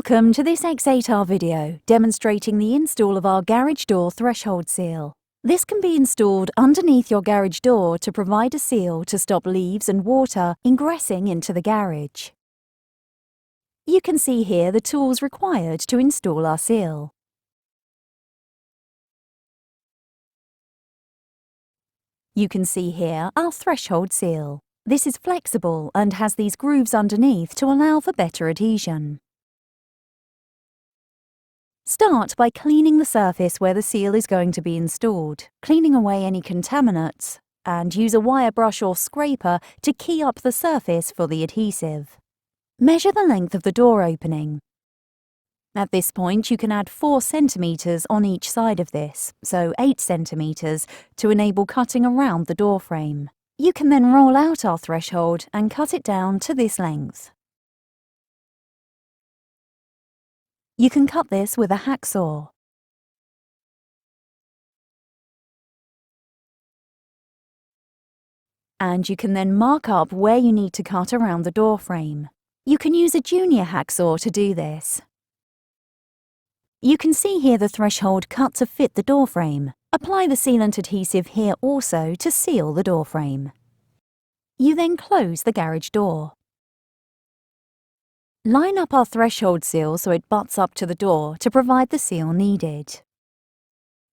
Welcome to this X8R video demonstrating the install of our garage door threshold seal. This can be installed underneath your garage door to provide a seal to stop leaves and water ingressing into the garage. You can see here the tools required to install our seal. You can see here our threshold seal. This is flexible and has these grooves underneath to allow for better adhesion. Start by cleaning the surface where the seal is going to be installed, cleaning away any contaminates, and use a wire brush or scraper to key up the surface for the adhesive. Measure the length of the door opening. At this point, you can add 4 centimeters on each side of this, so 8 centimeters, to enable cutting around the door frame. You can then roll out our threshold and cut it down to this length. You can cut this with a hacksaw. And you can then mark up where you need to cut around the door frame. You can use a junior hacksaw to do this. You can see here the threshold cut to fit the door frame. Apply the sealant adhesive here also to seal the door frame. You then close the garage door. Line up our threshold seal so it butts up to the door to provide the seal needed.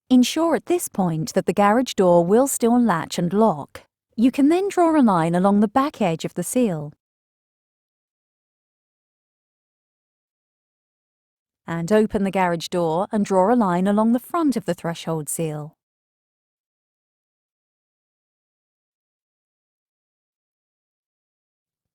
Ensure at this point that the garage door will still latch and lock. You can then draw a line along the back edge of the seal. And open the garage door and draw a line along the front of the threshold seal.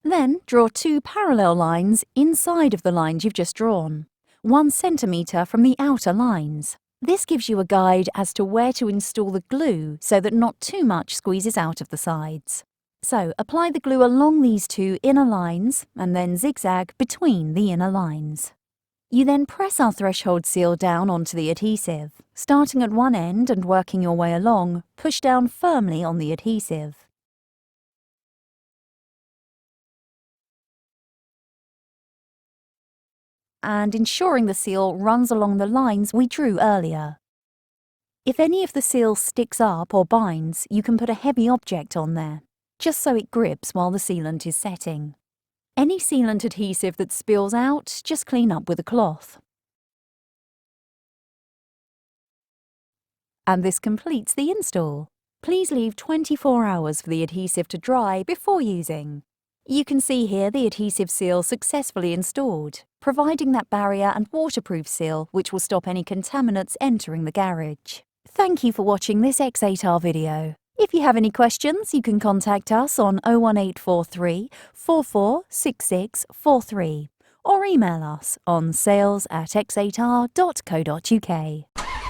Then draw 2 parallel lines inside of the lines you've just drawn, 1 centimeter from the outer lines. This gives you a guide as to where to install the glue so that not too much squeezes out of the sides. So apply the glue along these 2 inner lines and then zigzag between the inner lines. You then press our threshold seal down onto the adhesive. Starting at one end and working your way along, push down firmly on the adhesive. And ensuring the seal runs along the lines we drew earlier. If any of the seal sticks up or binds, you can put a heavy object on there, just so it grips while the sealant is setting. Any sealant adhesive that spills out, just clean up with a cloth. And this completes the install. Please leave 24 hours for the adhesive to dry before using. You can see here the adhesive seal successfully installed, providing that barrier and waterproof seal which will stop any contaminants entering the garage. Thank you for watching this X8R video. If you have any questions, you can contact us on 01843 446643 or email us on sales@x8r.co.uk.